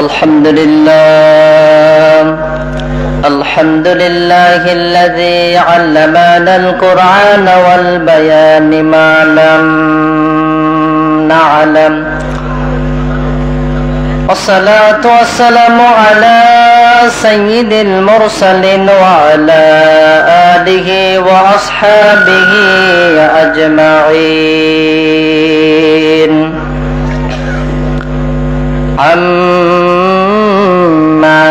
الحمد لله الذي علمنا القرآن والبيان ما لم نعلم والصلاة والسلام على سيد المرسلين وعلى آله وأصحابه أجمعين. أما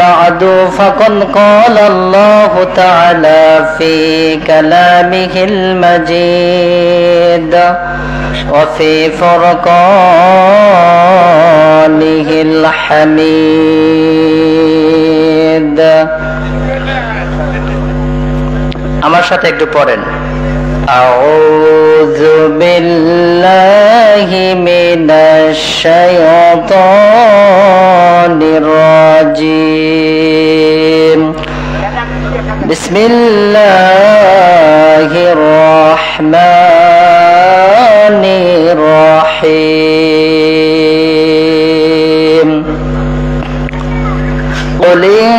بعد فقد قال الله تعالى في كلامه المجيد وفي فرقانه الحميد. আমার সাথে একটু পড়েন। أعوذ بالله من الشيطان الرجيم. بسم الله الرحمن الرحيم. قل إن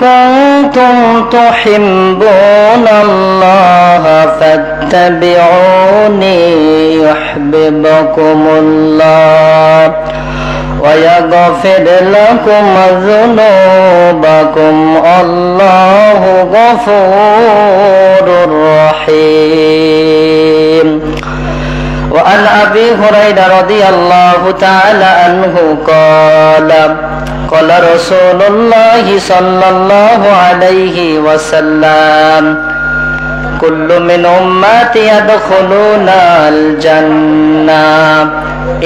كنتم تحبون الله فاتبعوني يحببكم الله ويغفر لكم ذنوبكم الله غفور رحيم. وعن أبي هريرة رضي الله تعالى عنه قال قال رسول الله صلى الله عليه وسلم كل من أمتي يدخلون الجنة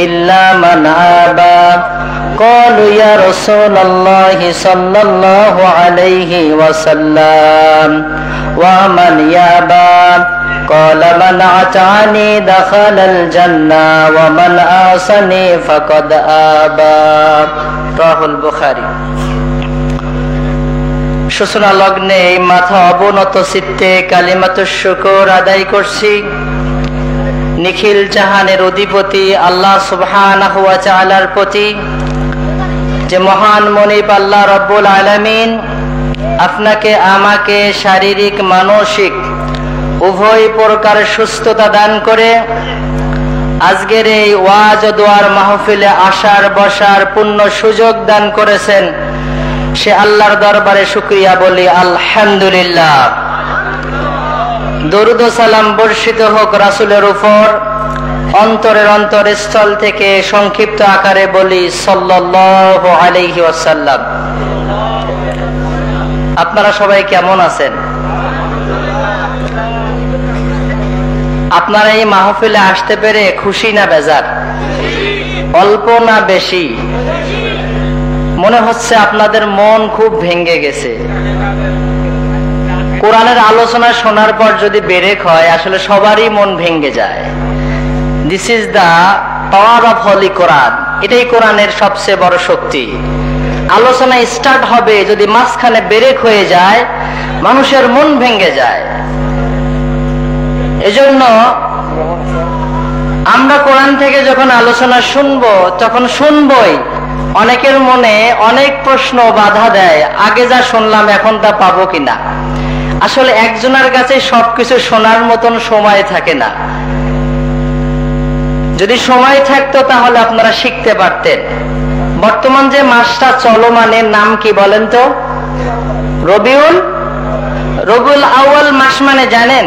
إلا من أبى. قالوا يا رسول الله صلى الله عليه وسلم ومن يأبى؟ قال من أطاعني دخل الجنة ومن عصاني فقد أبى. رواه البخاري. সূচনা লগ্নে মাথা অবনত চিত্তে কালিমাতুশ শুকর আদায় করছি নিখিল জাহানের অধিপতি আল্লাহ সুবহানাহু ওয়া তাআলার প্রতি, যে মহান মনিব আল্লাহ রব্বুল আলামিন আপনাকে আমাকে শারীরিক মানসিক উভয় প্রকার সুস্থতা দান করে আজকের এই ওয়াজ ও দোয়ার মাহফিলে আসার বসার পূর্ণ সুযোগ দান করেছেন। সে আল্লাহর দরবারে শুকরিয়া বলি আলহামদুলিল্লাহ। দরুদ ও সালাম বর্ষিত হোক রাসূলের উপর, অন্তরের অন্তরস্থল থেকে সংক্ষিপ্ত আকারে বলি সাল্লাল্লাহু আলাইহি ওয়াসাল্লাম। আপনারা সবাই কেমন আছেন? আপনারা এই মাহফিলে আসতে পেরে খুশি না বেজার? অল্প না বেশি? মনে হচ্ছে আপনাদের মন খুব ভেঙে গেছে। কোরআনের আলোচনা শোনার পর যদি বেরেক হয়, আসলে সবারই মন ভেঙে যায়। This is the power of holy Quran. এটাই কোরআনের সবচেয়ে বড় শক্তি। আলোচনা স্টার্ট হবে, যদি মাঝখানে বেরেক হয়ে যায় মানুষের মন ভেঙে যায়। এজন্য আমরা কোরআন থেকে যখন আলোচনা শুনবো তখন শুনবই, অনেকের মনে অনেক প্রশ্ন বাধা দেয়, আগে যা শুনলাম এখন তা পাবো কিনা। আসলে একজনের কাছে সবকিছু শোনার মতন সময় থাকে না। যদি সময় থাকতো তাহলে আপনারা শিখতে পারতেন। বর্তমান যে মাসটা চলমানের নাম কি বলেন তো? রবিউল আউয়াল মাস মানে জানেন?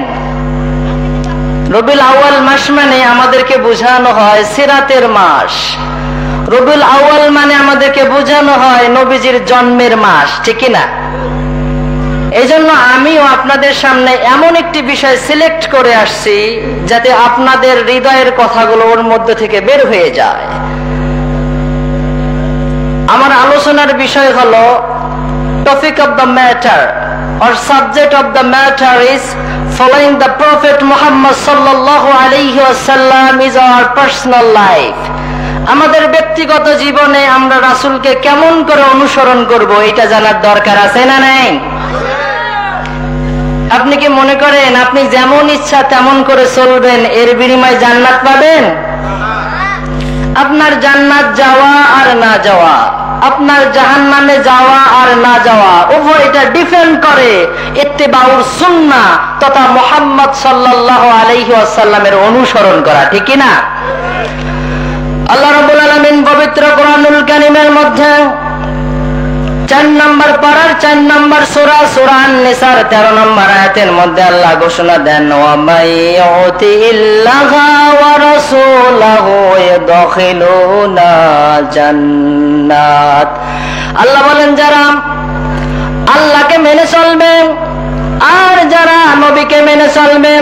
রবিউল আউয়াল মাস মানে আমাদেরকে বোঝানো হয় সিরাতের মাস। রবিউল আউয়াল মানে আমাদেরকে বোঝানো হয় নবীজির জন্মের মাস, ঠিক না? এই জন্য আমিও আপনাদের সামনে এমন একটি বিষয় সিলেক্ট করে আসছি যাতে আপনাদের হৃদয়ের কথাগুলো ওর মধ্যে থেকে বের হয়ে যায়। আমার আলোচনার বিষয় হলো topic of the matter or subject of the matter is following the Prophet Muhammad sallallahu alayhi wasallam is our personal life. আমাদের ব্যক্তিগত জীবনে আমরা রাসূলকে কেমন করে অনুসরণ করব এটা জানার দরকার আছে না নাই? আপনি কি মনে করেন আপনি যেমন ইচ্ছা তেমন করে চলবেন এর বিনিময়ে জান্নাত পাবেন? আপনার জান্নাত যাওয়া আর না যাওয়া, আপনার জাহান্নামে যাওয়া আর না যাওয়া উভয়টা ডিপেন্ড করে ইত্তিবাউর সুন্নাহ তথা মুহাম্মদ সাল্লাল্লাহু আলাইহি ওয়াসাল্লামের অনুসরণ করা, ঠিক কি না? আল্লাহ রাব্বুল আলামিন পবিত্র কোরআনুল কারীমের মধ্যে 4 নম্বর পারার 4 নম্বর সূরা সূরা আন-নিসার 13 নম্বর আয়াতের মধ্যে আল্লাহ ঘোষণা দেন, ওয়া মাইয়ুতিল্লাহা ওয়া রাসূলাহু ইয়াদখিলুনা জান্নাত। আল্লাহ বলেন যারা আল্লাহকে মেনে চলবে আর যারা নবীকে মেনে চলবে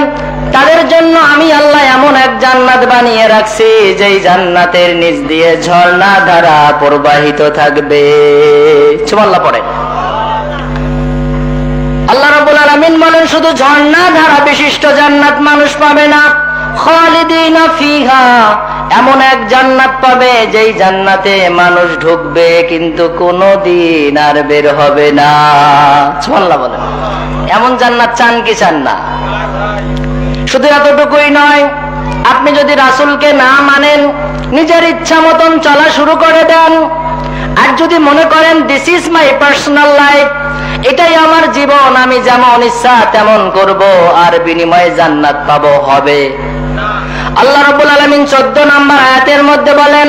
তাদের জন্য আমি আল্লাহ এমন এক জান্নাত বানিয়ে রাখছি যেই জান্নাতের নিচ দিয়ে ঝর্ণা ধারা প্রবাহিত থাকবে। সুবহানাল্লাহ পড়ে। আল্লাহ রাব্বুল আলামিন বলেন শুধু ঝর্ণা ধারা বিশিষ্ট জান্নাত মানুষ পাবে না, খালিদিনা ফিহা, এমন এক জান্নাত পাবে যেই জান্নাতে মানুষ ঢুকবে কিন্তু কোনোদিন আর বের হবে না। সুবহানাল্লাহ বলেন। এমন জান্নাত চান কি চান না? শুধু এতটুকুই নয়, আপনি যদি রাসূলকে না মানেন, নিজের ইচ্ছা মতন চলা শুরু করে দেন, আর যদি মনে করেন this is my personal life, এটাই আমার জীবন, আমি যেমন ইচ্ছা তেমন করব আর বিনিময়ে জান্নাত পাবো, হবে? আল্লাহ রাব্বুল আলামিন 14 নম্বর আয়াতের মধ্যে বলেন,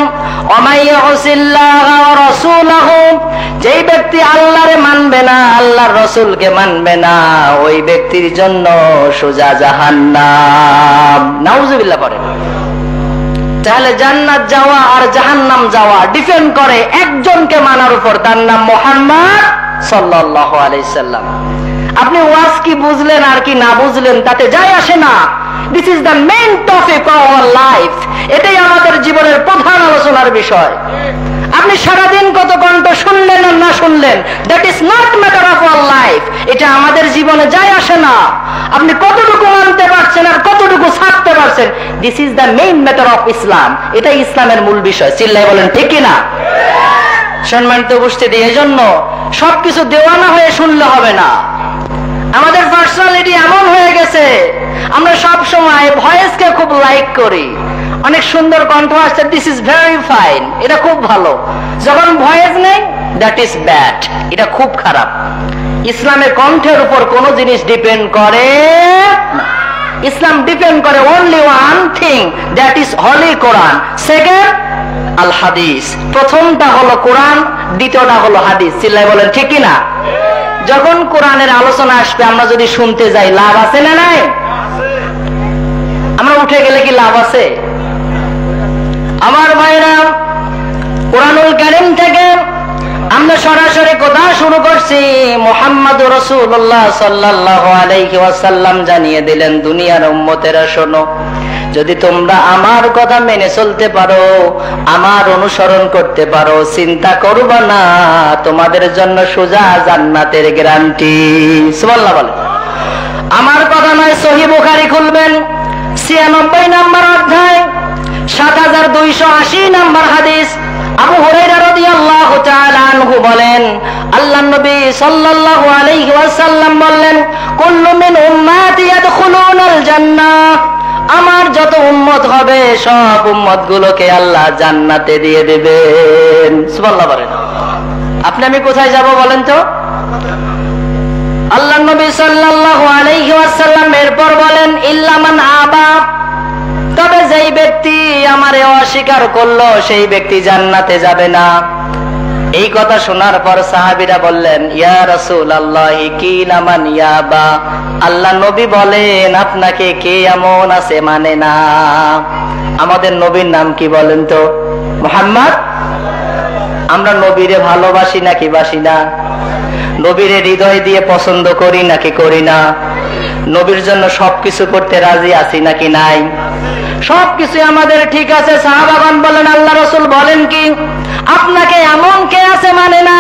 ওয়ামাইয়ুসিল্লাহা ওয়া রাসূলাহু, যেই ব্যক্তি আল্লাহরে মানবে না, আল্লাহর রাসূলকে মানবে না, ওই ব্যক্তির জন্য সোজা জাহান্নাম। নাউজুবিল্লাহ পড়েন। তাহলে জান্নাত যাওয়া আর জাহান্নাম যাওয়া ডিপেন্ড করে একজনকে মানার উপর, তার নাম মুহাম্মদ সাল্লাল্লাহু আলাইহি সাল্লাম। আপনি ওয়াজ কি বুঝলেন আর কি না বুঝলেন তাতে যায় আসে না। This is the main topic of our life. এটাই আমাদের জীবনের প্রধান আলোচনার বিষয়। আপনি সারাদিন কত কণ্ঠ শুনলেন আর না শুনলেন, that is not matter of our life. এটা আমাদের জীবনে যায় আসে না। আপনি কতটুকু মানতে পারছেন আর কতটুকু ছাড়তে পারছেন, this is the main matter of Islam. এটাই ইসলামের মূল বিষয়। চিল্লায় বলেন ঠিক কিনা? সম্মানিত উপস্থিতি, এজন্য সবকিছু দেওয়ানা হয়ে শুনলে হবে না। আমাদের পার্সোনালিটি এমন হয়ে গেছে, আমরা সব সময় ভয়েসকে খুব লাইক করি। অনেক সুন্দর কণ্ঠ আসছে, দিস ইজ ভেরি ফাইন, এটা খুব ভালো। যখন ভয়েস নেই, দ্যাট ইজ ব্যাড, এটা খুব খারাপ। ইসলামের কণ্ঠের উপর কোন জিনিস ডিপেন্ড করে না। ইসলাম ডিপেন্ড করে only one thing, that is holy Quran. Second Al Hadith. প্রথমটা হলো কোরআন, দ্বিতীয়টা হলো হাদিস। চিল্লায় বলেন ঠিক কিনা? যখন কোরআনের আলোচনা আসবে আমরা যদি শুনতে যাই, লাভ আছে না নাই? আমরা উঠে গেলে কি লাভ আছে? আমার ভাইরা, কোরআনুল কারীম থেকে আমরা সরাসরি কথা শুরু করছি। মুহাম্মদুর রাসূলুল্লাহ সাল্লাল্লাহু আলাইহি ওয়াসাল্লাম জানিয়ে দিলেন, দুনিয়ার উম্মতেরা শোনো, যদি তোমরা আমার কথা মেনে চলতে পারো, আমার অনুসরণ করতে পারো, চিন্তা করবা না, তোমাদের জন্য সোজা জান্নাতের গ্যারান্টি। সুবহানাল্লাহ বলেন। আমার কথা নয়, সহিহ বুখারী খুলবেন, 96 নম্বর অধ্যায় 7280 নম্বর হাদিস। আবু হুরায়রা রাদিয়াল্লাহু তাআলা আনহু বলেন, আল্লাহর নবী সাল্লাল্লাহু আলাইহি ওয়াসাল্লাম বললেন, কুল্লু মিন উম্মতি ইয়াদখুলুনাল জান্নাহ, আমার যত উম্মত হবে সব উম্মত গুলোকে আল্লাহ জান্নাতে দিয়ে দেবেন। সুবহানাল্লাহ বলেন। আপনি আমি কোথায় যাব বলেন তো? আল্লাহর নবী সাল্লাল্লাহু আলাইহি ওয়াসাল্লাম এরপর বলেন, ইল্লা মান আবা, তবে যেই ব্যক্তি আমারে অস্বীকার করলো সেই ব্যক্তি জান্নাতে যাবে না। এই কথা শোনার পর সাহাবীরা বললেন, ইয়া রাসূলুল্লাহ কিলা মান ইয়াবা, আল্লাহ নবী বলেন আপনাকে কে এমন আছে মানে না? আমাদের নবীর নাম কি বলেন তো? মুহাম্মদ। আমরা নবীরে ভালোবাসি নাকি বাসি না? নবীরে হৃদয় দিয়ে পছন্দ করি নাকি করি না? নবীর জন্য সবকিছু করতে রাজি আছি নাকি নাই? সবকিছু আমাদের ঠিক আছে। সাহাবাগণ বলেন, আল্লাহ রাসূল বলেন কি আপনাকে এমন কে আছে মানে না?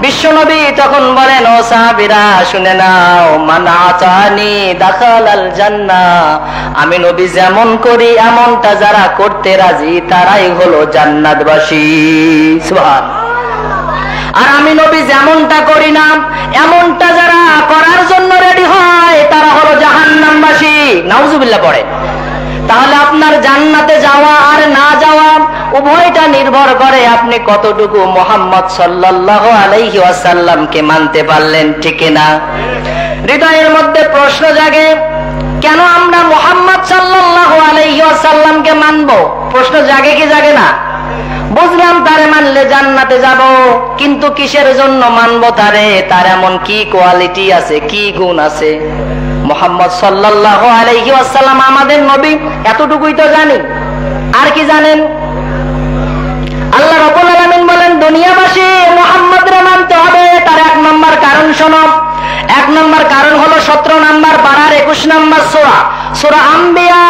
বিশ্বনবী তখন বলেন, ও সাহাবীরা শুনে নাও, মান আতানি দাখালাল জান্নাহ, আমি নবী যেমন করি এমনটা যারা করতে রাজি তারাই হলো জান্নাতবাসী। সুবহানাল্লাহ। আর আমি নবী যেমনটা করি না এমনটা যারা করার জন্য রেডি হয় তারা হলো জাহান্নামবাসী। নাউজুবিল্লাহ পড়ে। তাহলে আপনার জান্নাতে যাওয়া আর না যাওয়া উভয়টা নির্ভর করে আপনি কতটুকু মুহাম্মদ সাল্লাল্লাহু আলাইহি ওয়াসাল্লামকে মানতে পারলেন, ঠিক না? হৃদয়ের মধ্যে প্রশ্ন জাগে, কেন আমরা মুহাম্মদ সাল্লাল্লাহু আলাইহি ওয়াসাল্লামকে মানব? প্রশ্ন জাগে কি জাগে না? বুঝলাম তারে মানলে জান্নাতে যাব, কিন্তু কিসের জন্য মানবো তারে? তার এমন কি কোয়ালিটি আছে, কি গুণ আছে? মুহাম্মদ সাল্লাল্লাহু আলাইহি ওয়াসাল্লাম আমাদের নবী, এতটুকুই তো জানি। আর কি জানেন? আল্লাহ রাব্বুল আলামিন বলেন, দুনিয়াবাসী মুহাম্মদরে মানতে হবে। তার এক নম্বর কারণ শোনো। এক নম্বর কারণ হলো 17 নম্বর পারার 21 নম্বর সূরা, সূরা আম্বিয়া,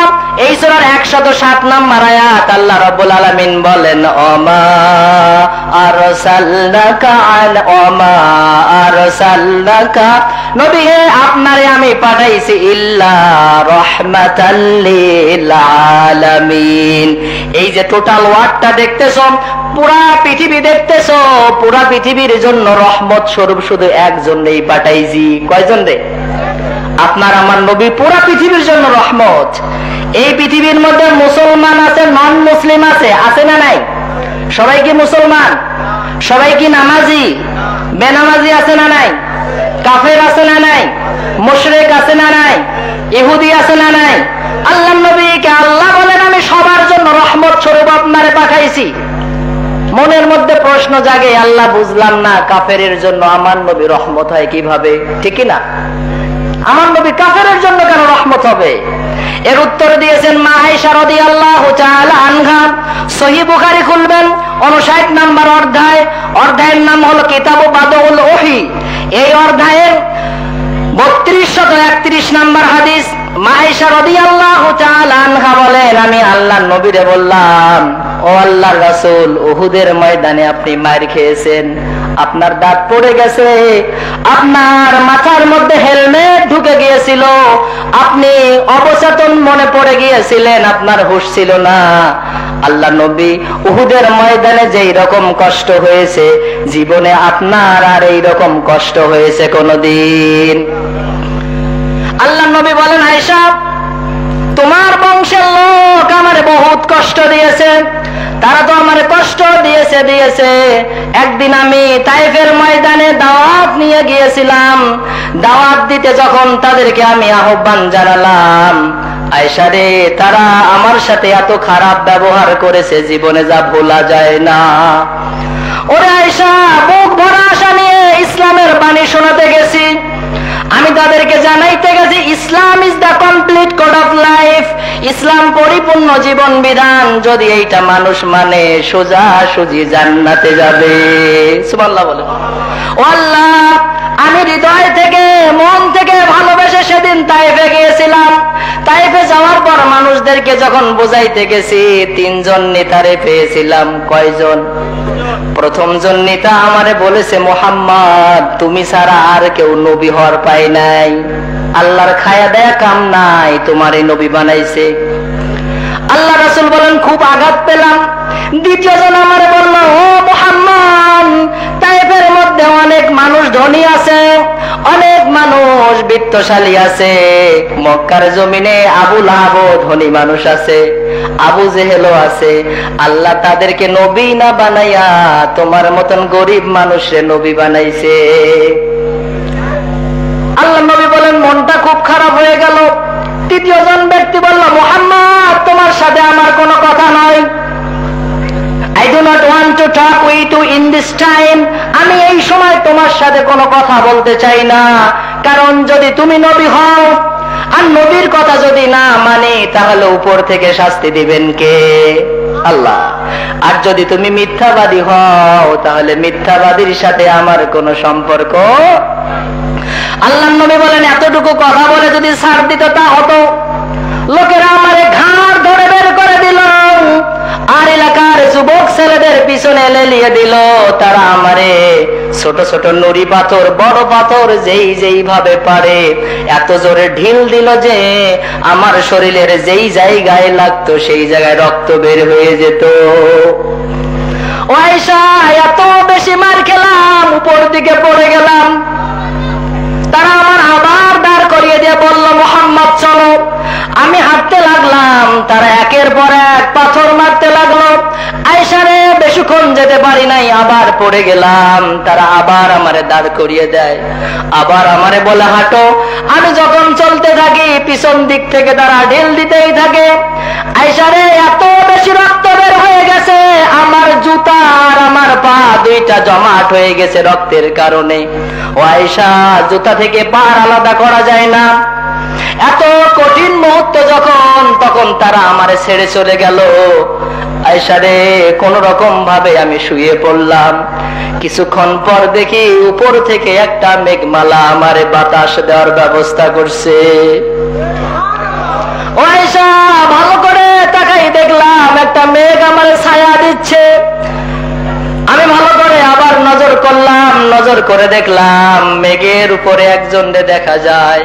এই সূরার 107 নম্বর আয়াত। আল্লাহ রাব্বুল আলামিন বলেন, ওমা আরসালনাকা, নবী হে আপনারে আমি পাঠাইছি ইল্লা রাহমাতাল লিল আলামিন। এই যে টোটাল ওয়ার্ডটা দেখতেছো, পুরা পৃথিবী দেখতেছো, পুরা পৃথিবীর জন্য রহমত স্বরূপ শুধু একজনেই পাঠাইছি। কয়জন রে? আপনার আমার নবী পুরা পৃথিবীর জন্য রহমত। এই পৃথিবীর মধ্যে মুসলমান আছে, নন মুসলিম আছে, আছে না নাই? সবাই কি মুসলমান? সবাই কি নামাজি? বেনামাজি আছে না নাই? কাফের আছে না নাই? মুশরিক আছে না নাই? ইহুদি আছে না নাই? আল্লাহর নবীকে আল্লাহ বলেন, আমি সবার জন্য রহমত স্বরূপ আপনারে পাঠাইছি। মনের মধ্যে প্রশ্ন জাগে, আল্লাহ বুঝলাম না, কাফেরের জন্য আমার নবী রহমত হয় কিভাবে? ঠিক না? আমার নবী কাফেরের জন্য কেন রহমত হবে? এর উত্তর দিয়েছেন মা আয়েশা রাদিয়াল্লাহু তাআলা আনহা। সহিহ বুখারী খুলবেন, 59 নম্বর অধ্যায়, অধ্যায়ের নাম হলো কিতাবু বাদউল ওহী। এই অধ্যায়ের 3231 নম্বর হাদিস। মা আয়েশা রাদিয়াল্লাহু তাআলা আনহা বলেন, আমি আল্লাহর নবীরে বললাম, ও আল্লাহর রাসূল, উহুদের ময়দানে আপনি মার খেয়েছেন, আপনার দাঁত পড়ে গেছে, আপনার মাথার মধ্যে হেলমেট ঢুকে গিয়েছিল, আপনি অবচেতন মনে পড়ে গিয়েছিলেন, আপনার হুঁশ ছিল না। আল্লাহ নবী, উহুদের ময়দানে যেই রকম কষ্ট হয়েছে, জীবনে আপনার আর এই রকম কষ্ট হয়েছে কোনদিন? আল্লাহ নবী বলেন, আয়েশা, তোমার বংশের লোক আমারে বহুত কষ্ট দিয়েছে, তারা তো আমারে কষ্ট দিয়েছে। একদিন আমি তাইফের ময়দানে দাওয়াত নিয়ে গিয়েছিলাম, দাওয়াত দিতে যখন তাদেরকে আমি আহ্বান জানালাম, আয়েশা রে, তারা আমার সাথে এত খারাপ ব্যবহার করেছে, জীবনে যা ভোলা যায় না। ওরে আয়েশা, বুক ভরা আশা নিয়ে ইসলামের বাণী শোনাতে গেছি, আমি তাদেরকে জানাইতে গেছি, Islam is the complete code of life, Islam পরিপূর্ণ জীবন বিধান, যদি এইটা মানুষ মানে সোজা সুজি জান্নাতে যাবে। সুবহানাল্লাহ বলে। ও আল্লাহ, আমি হৃদয় থেকে, মন থেকে ভালোবেসে সেদিন তাইফে গিয়েছিলাম। তাইফে যাওয়ার পর মানুষদেরকে যখন বুঝাইতে গেছি, 3 জন নেতারে পেয়েছিলাম। কয়জন? প্রথম জন নেতা আমারে বলেছে, মুহাম্মদ, তুমি ছাড়া আর কেউ নবী হওয়ার পায় নাই, আল্লাহর খায়া দেয়া কাম নাই, তোমারই নবী বানাইছে। আল্লাহ রাসূল বলেন, খুব আঘাত পেলাম। দ্বিতীয় জন আমারে বলল, ও মুহাম্মদ, তাইফের মধ্যে অনেক মানুষ ধনী আছে, অনেক মানুষ বিত্তশালী আছে, মক্কার জমিনে আবু লাহাব ধনী মানুষ আছে, আবু জেহেলও আছে, আল্লাহ তাদেরকে নবী না বানাইয়া তোমার মতন গরিব মানুষে নবী বানাইছে। আল্লাহ নবী বলেন, মনটা খুব খারাপ হয়ে গেল। তৃতীয় জন ব্যক্তি বলল, মুহাম্মদ, তোমার সাথে আমার কোনো কথা নয়, I do not want to talk with you in this time, আমি এই সময় তোমার সাথে কোনো কথা বলতে চাই না, কারণ যদি তুমি নবী হও আর নবীর কথা যদি না মানি, তাহলে উপর থেকে শাস্তি দিবেন কে? আল্লাহ। আর যদি তুমি মিথ্যাবাদী হও, তাহলে মিথ্যাবাদীর সাথে আমার কোনো সম্পর্ক। আল্লাহর নবী বলেন, এতটুকু কথা বলে যদি ছাড় দিত তা হতো, লোকেরা আমারে ঘাড় ধরে বের করে দিল, আর এলাকার যুবক ছেলেদের পিছনে লেলিয়ে দিল, তারা আমারে ছোট ছোট নুড়ি পাথর, বড় পাথর যেই ভাবে পারে এত জোরে ঢিল দিল যে আমার শরীরের যেই জায়গায় লাগতো সেই জায়গায় রক্ত বের হয়ে যেত। ও আয়েশা, এত বেশি মার খেলাম, উপর দিকে পড়ে গেলাম। তারা আমার আবার দাঁড় করিয়ে দিয়ে বলল, মুহাম্মদ চলো। আমি হাঁটতে মারতে লাগলাম, তারা একের পর এক পাথর মারতে লাগলো। আয়েশারে বেশিক্ষণ যেতে পারি নাই, আবার পড়ে গেলাম। তারা আবার আমারে দাঁড় করিয়ে দেয়, আবার আমারে বলে হাঁটো। আমি যখন চলতে থাকি পিছন দিক থেকে তারা ঢিল দিতেই থাকে। আয়েশারে এত বেশি রক্ত বের হয়ে গেছে, আমার জুতা আর আমার পা দুইটা জমাট হয়ে গেছে রক্তের কারণে। ও আয়েশা, জুতা থেকে পা আলাদা করা যায় না। এত কঠিন মুহূর্ত যখন, তখন তারা আমারে ছেড়ে চলে গেল। আয়েশা রে, কোন রকম ভাবে আমি শুয়ে পড়লাম। কিছুক্ষণ পর দেখি উপর থেকে একটা মেঘমালা আমারে বাতাস দেওয়ার ব্যবস্থা করছে। ও আয়েশা, ভালো করে তাকাই দেখলাম একটা মেঘ আমার ছায়া দিচ্ছে। আমি ভালো করে আবার নজর করলাম, নজর করে দেখলাম মেঘের উপরে একজনকে দেখা যায়।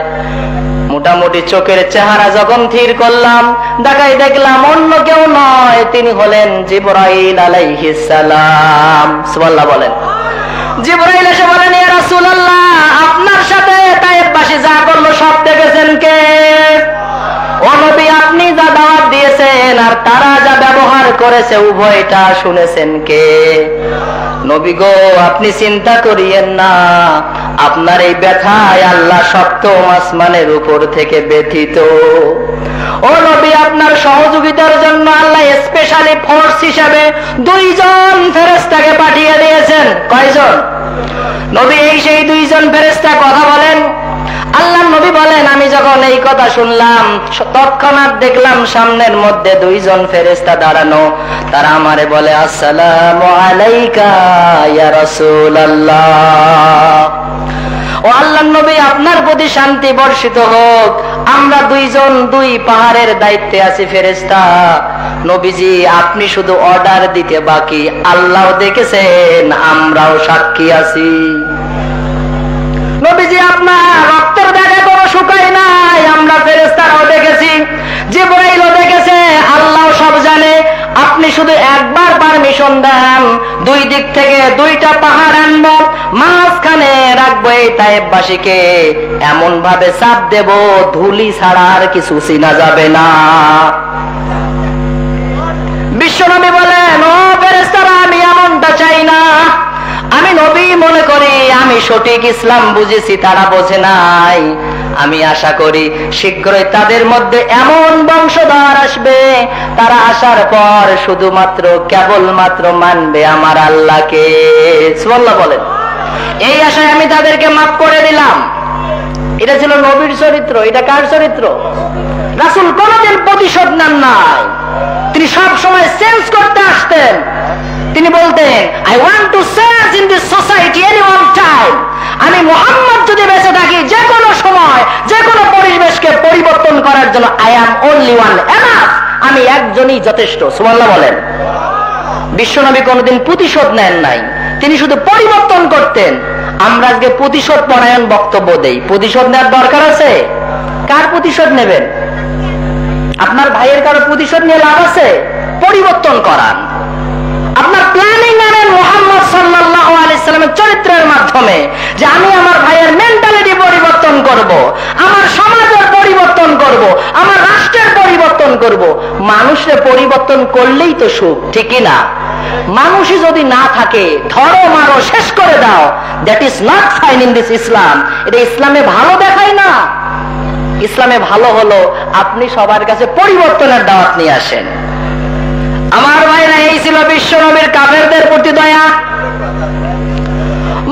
মোটামুটি চোখের চেহারা যখন থির করলাম, দেখাই দেখলাম অন্য কেউ নয়, তিনি হলেন জিবরাইল আলাইহিস সালাম। সুবহানাল্লাহ বলেন। জিবরাইল এসে বলেন, ইয়া রাসূলুল্লাহ, আপনার সাথে তায়েফবাসী যা করলো সব দেখেছেন কে? ও নবী, আপনি যা দাওয়াত দিয়েছেন আর তারা যা ব্যবহার করেছে উভয়টা শুনেছেন কে? নবী গো, আপনি চিন্তা করিয়েন না, আপনার এই ব্যথায় আল্লাহ সপ্তম আসমানের উপর থেকে ব্যথিত। ও নবী, আপনার সহযোগিতার জন্য আল্লাহ স্পেশালি ফোর্স হিসাবে 2 জন ফেরেশতাকে পাঠিয়ে দিয়েছেন। কয়জন? নবী, এই সেই 2 জন ফেরেশতা কথা বলেন। আল্লাহ নবী বলেন, আমি যখন এই কথা শুনলাম তৎক্ষণাৎ দেখলাম সামনের মধ্যে 2 জন ফেরেশতা দাঁড়ানো। তারা আমারে বলে, আসসালামু আলাইকা ইয়া রাসূলুল্লাহ। ও আল্লাহর নবী, আপনার প্রতি শান্তি বর্ষিত হোক। আমরা 2 জন 2 পাহাড়ের দায়িত্বে আছি ফেরেশতা। নবীজি, আপনি শুধু অর্ডার দিতে বাকি, আল্লাহ দেখেছেন, আমরাও সাক্ষী আছি। নবীজি, আপনার রক্তের দাগে কোনো শুকায় নাই, আমরা ফেরেশতারাও দেখেছি, জিবরাইলও দেখেছে, আল্লাহ সব জানে। আপনি শুধু একবার পারমিশন দেন, 2 দিক থেকে 2টা পাহাড় আনবো, মাঝখানে রাখবো এই তায়েফবাসীকে, এমন ভাবে চাপ দেব ধুলি ছাড়া আর কিছু চিনা যাবে না। বিশ্বনবী বলেন, ও ফেরেশতারা, আমি এমনটা চাই না। আমি নবী মনে করি আমি সঠিক ইসলাম বুঝেছি, তারা বোঝে নাই। আমি আশা করি শীঘ্রই তাদের মধ্যে এমন বংশধর আসবে, তারা আসার পর শুধুমাত্র কেবলমাত্র মানবে আমার আল্লাহকে। সুবহানাল্লাহ বলেন। এই আশায় আমি তাদেরকে মাফ করে দিলাম। এটা ছিল নবীর চরিত্র। এটা কার চরিত্র? রাসূল কোনদিন প্রতিশোধ নেন নাই, তিনি সব সময় চেঞ্জ করতে আসতেন। তিনি বলতেন, I want to change in this society any one time. আমি মুহাম্মদ যদি বেঁচে থাকি যে কোনো সময় যে কোনো পরিবেশকে পরিবর্তন করার জন্য I am only one enough, আমি একজনই যথেষ্ট। সুবহানাল্লাহ বলেন। বিশ্বনবী কোনদিন প্রতিশোধ নেন নাই, তিনি শুধু পরিবর্তন করতেন। আমরা আজকে প্রতিশোধ পরায়ণ বক্তব্য দেই, প্রতিশোধ নেওয়ার দরকার আছে? কার প্রতিশোধ নেবেন? আপনার ভাইয়ের কারো প্রতিশোধ নিয়ে লাভ আছে? পরিবর্তন করান। আপনার প্ল্যানিং আনেন মুহাম্মদ সাল্লাল্লাহু আলাইহি সাল্লামের চরিত্রের মাধ্যমে, যে আমি আমার ভাইয়ের মেন্টালিটি পরিবর্তন করব, আমার সমাজের পরিবর্তন করব, আমার রাষ্ট্রের পরিবর্তন করব। মানুষের পরিবর্তন করলেই তো সুখ, ঠিক না? মানুষই যদি না থাকে, ধরো মারো শেষ করে দাও, that is not fine in this Islam. এটা ইসলামে ভালো দেখায় না। ইসলামে ভালো হলো আপনি সবার কাছে পরিবর্তনের দাওয়াত নিয়ে আসেন। আমার ভাইরা, এই ছিল বিশ্বনবীর কাফেরদের প্রতি দয়া।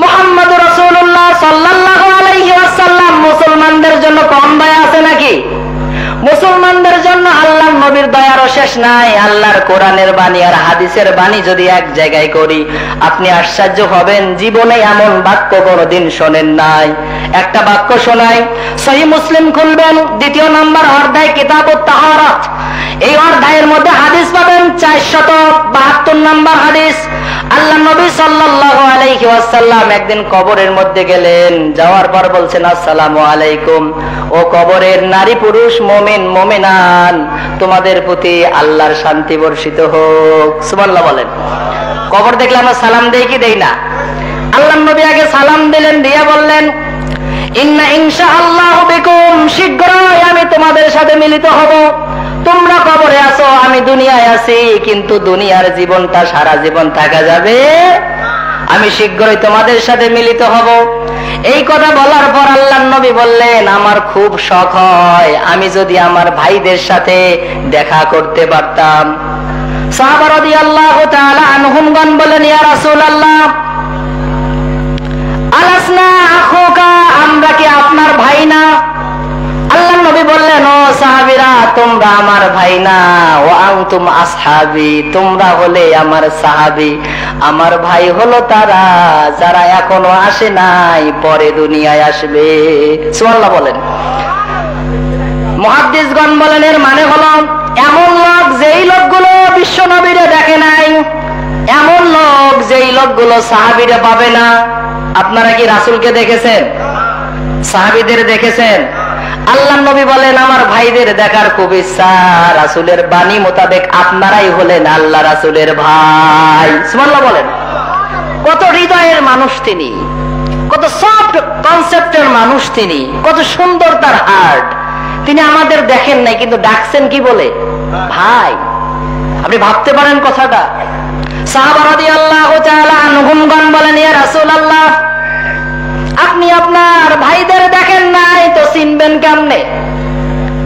মুহাম্মদুর রাসূলুল্লাহ সাল্লাল্লাহু আলাইহি ওয়াসাল্লাম মুসলমানদের জন্য কম দয়া আছে নাকি? মুসলমানদের জন্য আল্লাহর নবীর দয়ারও শেষ নাই। আল্লাহর কোরআনের বাণী আর হাদিসের বাণী যদি এক জায়গায় করি, আপনি আশ্চর্য হবেন, জীবনে এমন বাক্য কোনদিন শোনেন নাই। একটা বাক্য শোনাই, সহিহ মুসলিম খুলবেন, 2 নম্বর অধ্যায় কিতাবুত তাহারাত। এই অধ্যায়ের মধ্যে হাদিস পাবেন 472 নম্বর হাদিস। আল্লাহ নবী সাল্লাল্লাহু আলাইহি ওয়াসাল্লাম একদিন কবরের মধ্যে গেলেন, যাওয়ার পর বলছেন, আসসালামু আলাইকুম। ও কবরের নারী পুরুষ, মুমিন মুমিনান, তোমাদের প্রতি আল্লাহর শান্তি বর্ষিত হোক। সুবহানাল্লাহ বলেন। কবর দেখলে আমরা সালাম দেই কি দেই না? আল্লাহ নবী আগে সালাম দিলেন, দিয়ে বললেন, ইন্না ইনশাআল্লাহু বিকুম, শীঘ্রই আমি তোমাদের সাথে মিলিত হব। তোমরা কবরে আছো, আমি দুনিয়ায় আছি, কিন্তু দুনিয়ার জীবনটা সারা জীবন থাকা যাবে, আমি শীঘ্রই তোমাদের সাথে মিলিত হব। এই কথা বলার পর আল্লাহর নবী বললেন, আমার খুব শখ হয় আমি যদি আমার ভাইদের সাথে দেখা করতে পারতাম। সাহাবা রাদিয়াল্লাহু তাআলা আনহুমগণ বলেন, ইয়া রাসূলুল্লাহ, আলাসনা আখুকা, আমরা কি আপনার ভাই না? আল্লাহর নবী বললেন, ও সাহাবীরা, তোমরা আমার ভাই না, ও আনতুম আসহাবী, তোমরা হলে আমার সাহাবী। আমার ভাই হলো তারা যারা এখনো আসে নাই, পরে দুনিয়ায় আসবে। সুবহানাল্লাহ বলেন। মুহাদ্দিসগণ বলেন, এর মানে হলো এমন লোক যেই লোকগুলো বিশ্ব নবীরে দেখে নাই, এমন লোক যেই লোকগুলো সাহাবীরে পাবে না। আপনারা কি রাসূলকে দেখেছেন? সাহাবীদের দেখেছেন? আল্লাহর নবী বলেন, আমার ভাইদের দেখার খুব ইচ্ছা। রাসূলের বাণী মোতাবেক আপনারাই হলেন আল্লাহ রাসূলের ভাই। সুবহানাল্লাহ বলেন। কত হৃদয়ের মানুষ তিনি, কত সফট কনসেপ্টের মানুষ তিনি, কত সুন্দর তার হার্ট। তিনি আমাদের দেখেন নাই, কিন্তু ডাকছেন কি বলে? ভাই। আপনি ভাবতে পারেন কথাটা। সাহাবা রাদিয়াল্লাহু তাআলা আনহুমগণ বলেন, ইয়া রাসূলুল্লাহ, আপনি আপনার ভাইদের দেখেন নাই তো চিনবেন কেমনে?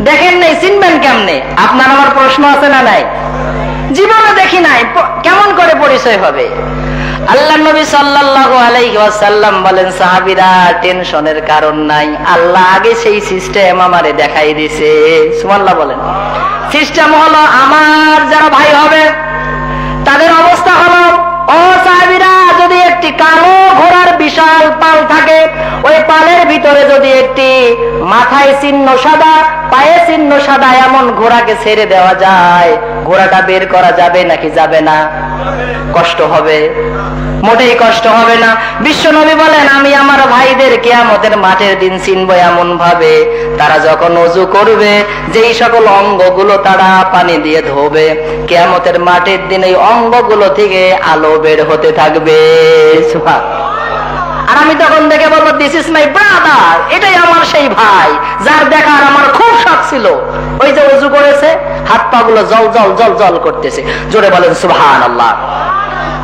দেখেন নাই, চিনবেন কেমনে? আপনার আমার প্রশ্ন আছে না নাই? জীবনে দেখি নাই, কেমন করে পরিচয় হবে? আল্লাহর নবী সাল্লাল্লাহু আলাইহি ওয়াসাল্লাম বলেন, সাহাবীরা, টেনশনের কারণ নাই, আল্লাহ আগে সেই সিস্টেম আমারে দেখাই দিয়েছে। সুবহানাল্লাহ বলেন। সিস্টেম হলো, আমার যারা ভাই হবে তাদের অবস্থা হলো, ও সাহাবীরা, যদি একটি কালো ঘোড়ার বিশাল পাল থাকে, ওই পালের ভিতরে যদি একটি মাথায় চিহ্ন সাদা, পায়ে চিহ্ন সাদা এমন ঘোড়াকে ছেড়ে দেওয়া যায়, ঘোড়াটা বের করা যাবে নাকি যাবে না? কষ্ট হবে? মোটেই কষ্ট হবে না। বিশ্ব নবী বলেন, আমি আমার ভাইদের কিয়ামতের মাঠের দিন চিনবো এমন ভাবে, তারা যখন ওযু করবে যেই সকল অঙ্গগুলো তারা পানি দিয়ে ধোবে, কিয়ামতের মাঠের দিন এই অঙ্গগুলো থেকে আলো বের হতে থাকবে। আর আমি তখন দেখে বলবো, দিস ইজ মাই ব্রাদার, এটাই আমার সেই ভাই যার দেখার আমার খুব শখ ছিল। ওই যে ওযু করেছে, হাত পা গুলো জল জল জল জল করতেছে। জোরে বলেন সুবহানাল্লাহ।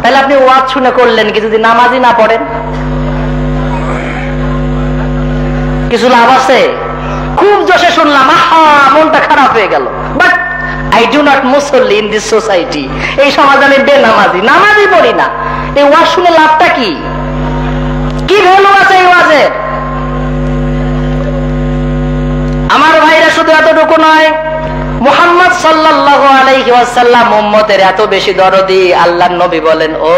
তাহলে আপনি ওয়াজ শুনে করলেন কি, যদি নামাজই না পড়েন কিছু লাভ আছে? খুব জোশে শুনলাম, আহা, মনটা খারাপ হয়ে গেল। বাট I do not মুসল্লি in this society, এই সমাজে আমি বেনামাজি, নামাজই পড়ি না। এই ওয়াজ শুনে লাভটা কি? কি ভ্যালু আছে এই ওয়াজের? আমার ভাইরা, শুধু এতটুকু নয়, মুহাম্মদ সাল্লাল্লাহু আলাইহি ওয়াসাল্লাম উম্মতের এত বেশি দরদি। আল্লাহর নবী বলেন, ও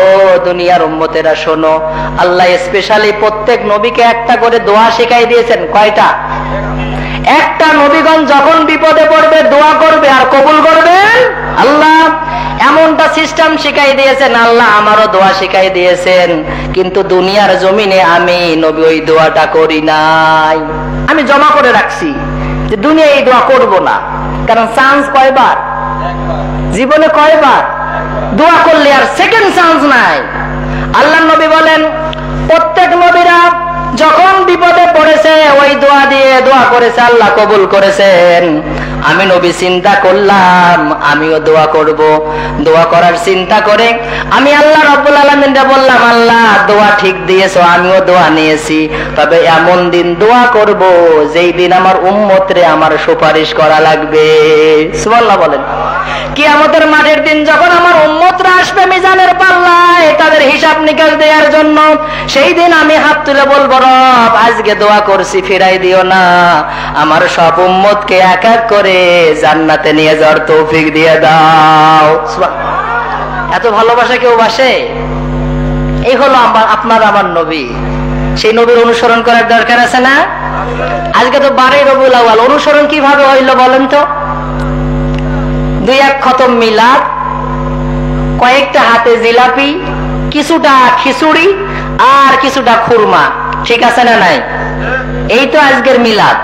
দুনিয়ার উম্মতেরা শোনো, আল্লাহ স্পেশালি প্রত্যেক নবীকে একটা করে দোয়া শিখাই দিয়েছেন। কয়টা? একটা। নবীগণ যখন বিপদে পড়বে দোয়া করবে, আর কবুল করবেন আল্লাহ। এমনটা সিস্টেম শিখাই দিয়েছেন আল্লাহ, আমারও দোয়া শিখাই দিয়েছেন, কিন্তু দুনিয়ার জমিনে আমি নবী ওই দোয়াটা করি নাই। আমি জমা করে রাখছি যে দুনিয়ায় এই দোয়া করব না, কারণ চান্স কয়বার জীবনে? কয়বার? দোয়া করলে আর সেকেন্ড চান্স নাই। আল্লাহর নবী বলেন, প্রত্যেক নবীরা যখন বিপদে পড়েছে ওই দোয়া দিয়ে দোয়া করেছে, আল্লাহ কবুল করেছেন। আমি নবী চিন্তা করলাম আমিও দোয়া করব। দোয়া করার চিন্তা করে আমি আল্লাহ রাব্বুল আলামিনকে বললাম, আল্লাহ দোয়া ঠিক দিয়েছো, আমিও দোয়া নিয়েছি, তবে এমন দিন দোয়া করব যেই দিন আমার উম্মতরে আমার সুপারিশ করা লাগবে। সুবহানাল্লাহ বলেন। কিয়ামতের মাঠের দিন যখন আমার উম্মতরা আসবে মিজানের পাল্লায় তাদের হিসাব নিকাশ দেওয়ার জন্য, সেই দিন আমি হাত তুলে বলবো, রব আজকে দোয়া করছি ফিরাই দিও না, আমার সব উম্মতকে এক এক করে জান্নাতে নিয়ে যাওয়ার তৌফিক দিয়ে দাও। এত ভালোবাসা কেউ বাসে? এই হলো আপনার আমার নবী। সেই নবীর অনুসরণ করার দরকার আছে না? আজকে তো 12 রবিউল আউয়াল, অনুসরণ কিভাবে হইলো বলেন তো? 2-1 খতম মিলাদ, কয়েকটা হাতে জিলাপি, কিছুটা খিচুড়ি আর কিছুটা খুরমা, ঠিক আছে না নাই? এই তো আজকের মিলাদ।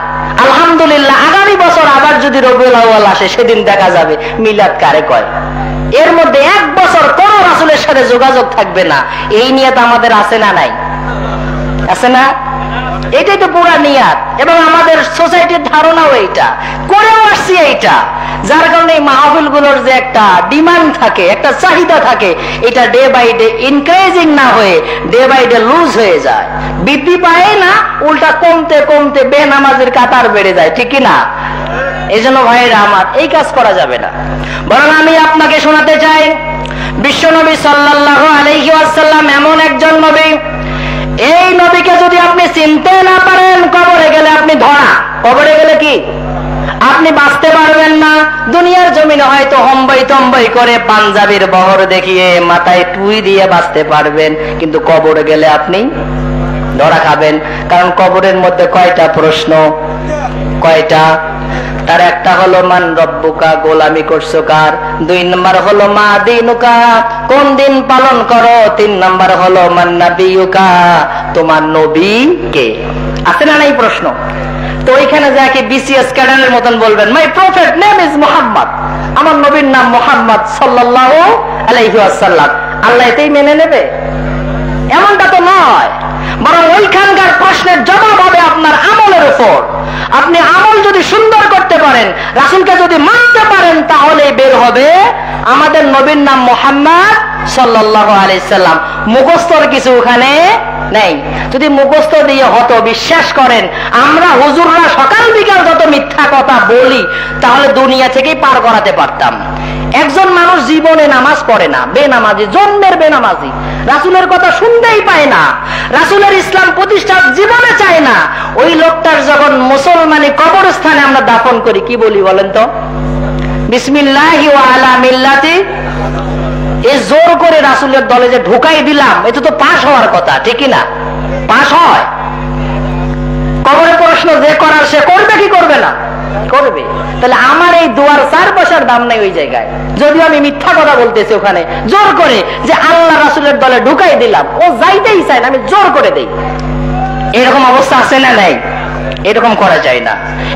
আলহামদুলিল্লাহ, আগামী বছর আবার যদি রবিউল আউয়াল আসে সেদিন দেখা যাবে মিলাদ কারে কয়। এর মধ্যে 1 বছর কোন রাসূলের সাথে যোগাযোগ থাকবে না, এই নিয়ত আমাদের আছে না নাই? আছে না? এটাই তো পুরা নিয়াত, এবং আমাদের সোসাইটির ধারণাও এইটা, করেও আসছি এইটা। যার কারণে এই মাহফিল গুলোর যে একটা ডিমান্ড থাকে, একটা চাহিদা থাকে, এটা ডে বাই ডে ইনক্রিজিং না হয়ে ডে বাই ডে লুজ হয়ে যায়, বৃদ্ধি পায় না, উল্টা কমতে কমতে বেনামাজের কাতার বেড়ে যায়, ঠিক কি না? এই জন্য ভাইরা আমার, এই কাজ করা যাবে না। বরং আমি আপনাকে শোনাতে চাই, বিশ্বনবী সাল্লাল্লাহু আলাইহি ওয়াসাল্লাম এমন একজন নবী, এই নবীকে যদি আপনি চিনতে না পারেন, কবরে গেলে আপনি ধরা। কবরে গেলে কি আপনি বাঁচতে পারবেন না। দুনিয়ার জমিনে হয়তো হম্বই তম্বই করে পাঞ্জাবির বহর দেখিয়ে মাথায় টুই দিয়ে বাঁচতে পারবেন, কিন্তু কবরে গেলে আপনি ধরা খাবেন। কারণ কবরের মধ্যে কয়টা প্রশ্ন? কয়টা? তার একটা হলো মান রব্বুকা, গোলামি করছো কার? 2 নম্বর হলো মা দিনুকা, কোন দিন পালন করো? 3 নম্বর হলো মান নাবিয়ুকা, তোমার নবী কে? আছে না নাই প্রশ্ন? তো ওইখানে যাকে বিসিএস ক্যাডারের মতন বলবেন, মাই প্রফেট নেম ইজ মুহাম্মদ, আমার নবীর নাম মুহাম্মদ সাল্লাল্লাহু আলাইহি ওয়াসাল্লাম, আল্লাহ এতেই মেনে নেবে? এমনটা তো নয়। বরং ওইখানকার প্রশ্নের জবাব হবে আপনার আমলের উপর। আপনি আমল যদি সুন্দর করতে পারেন, রাসূলকে যদি মানতে পারেন, তাহলে বের হবে আমাদের নবীর নাম মুহাম্মদ সাল্লাল্লাহু আলাইহি সাল্লাম। মুখস্থর কিছু ওখানে নেই। যদি মুখস্থ দিয়ে হতো, বিশ্বাস করেন আমরা হুজুররা সকাল বিকাল যত মিথ্যা কথা বলি, তাহলে দুনিয়া থেকেই পার করাতে পারতাম। একজন মানুষ জীবনে নামাজ পড়ে না, বেনামাজি, জন্মের বেনামাজি, রাসূলের কথা শুনতেই পায় না, রাসূলের ইসলাম প্রতিষ্ঠা জীবনে চায় না, ওই লোকটার যখন মুসলমানি কবরস্থানে আমরা দাফন করি, কি বলি বলেন তো? বিসমিল্লাহি ওয়া আলা মিল্লাতি। এই জোর করে রাসূলের দলে যে ঢুকাই দিলাম, এটা তো পাস হওয়ার কথা, ঠিক না? পাস হয়। কবরে প্রশ্ন যে করার সে করবে কি করবে না? করবে। তাহলে আমার এই দুয়ার 4 পয়সার দাম নাই ওই জায়গায়, যদিও আমি মিথ্যা কথা বলতেছি ওখানে জোর করে, যে আল্লাহ রাসূলের দলে ঢুকাই দিলাম, ও যাইতেই চায় না, আমি জোর করে দেই। এরকম অবস্থা আছে না নাই? এরকম করা যায় না।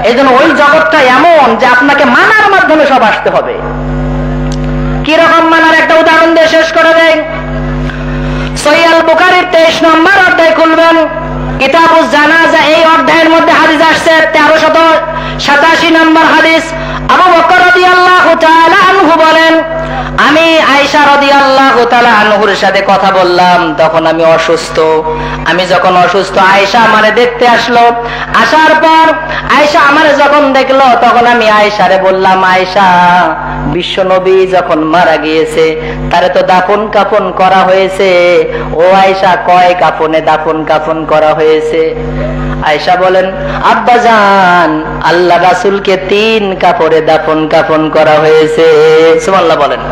এই জন্য ওই জগৎটা এমন যে আপনাকে মানার মাধ্যমে সব আসতে হবে। কিরকম মানার একটা উদাহরণ দিয়ে শেষ করে দেয়। সহিহ আল বুখারীর 23 নম্বর অধ্যায় খুলবেন, কিতাবুজ জানাজা, এই অধ্যায়ের মধ্যে হাদিস আসছে 1387 নম্বর হাদিস। আবু বকর রাদিয়াল্লাহু তাআলা আনহু বলেন, আমি আয়েশা রাদিয়াল্লাহু তাআলা আনহুর সাথে কথা বললাম, তখন আমি অসুস্থ। আমি যখন অসুস্থ, আয়েশা আমারে দেখতে আসলো। আসার পর আয়েশা আমারে যখন দেখলো, তখন আমি আয়েশারে বললাম, আয়েশা, বিশ্ব নবী যখন মারা গিয়েছে, তারে তো দাফন কাফন করা হয়েছে। ও আয়েশা, কয় কাফনে দাফন কাফন করা হয়েছে? আয়েশা বলেন, আব্বাজান, আল্লাহ রাসূলকে 3 কাপড়ে দাফন কাফন করা হয়েছে। সুবহানাল্লাহ বলেন।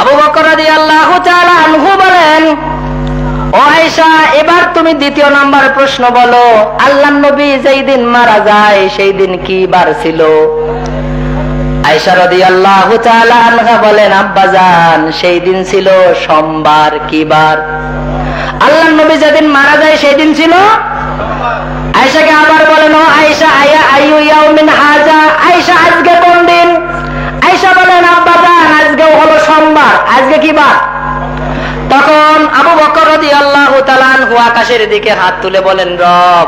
আবু বকর রাদিয়াল্লাহু তাআলা আনহু বলেন, ও আয়েশা, এবার তুমি দ্বিতীয় নাম্বার প্রশ্ন বলো, আল্লাহর নবী যেই দিন মারা যায় সেই দিন কি বার ছিল? আয়েশা রাদিয়াল্লাহু তাআলা আনহা বলেন, আব্বাজান, সেই দিন ছিল সোমবার। কি বার? আল্লাহর নবী যেদিন মারা যায় সেই দিন ছিল। আয়েশাকে আবার বলেন, ও আয়েশা, আইয়ু ইয়াউমিন হাযা, আয়েশা, আজকে কোন দিন? আয়েশা বলেন, আব্বাজান, আজকে হলো সোমবার। আজকে কি বার? তখন আবু বকর রাদিয়াল্লাহু তাআলা আনহু আকাশের দিকে হাত তুলে বলেন, রব,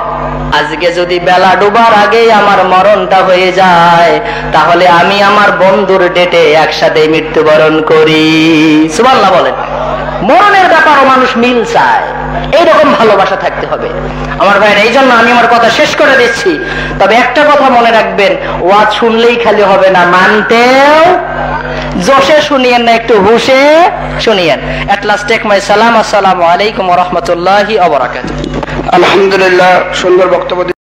আজকে যদি বেলা ডুবার আগে আমার মরণটা হয়ে যায়, তাহলে আমি আমার বন্ধুর ডেটে একসাথে মৃত্যুবরণ করি। সুবহানাল্লাহ বলেন। মরণের ব্যাপারও মানুষ মিল চায়, এইরকম ভালোবাসা থাকতে হবে আমার ভাইরা। এই জন্য আমি আমার কথা শেষ করে দিচ্ছি। তবে একটা কথা মনে রাখবেন, ওয়াজ শুনলেই খালি হবে না, মানতেও জোশে শুনিয়েন না, একটু হুশে শুনিয়েন। এট লাস্ট টেক মাই সালাম। আসসালামু আলাইকুম ওয়া রাহমাতুল্লাহি ওয়া বারাকাতুহু। আলহামদুলিল্লাহ, সুন্দর বক্তব্য।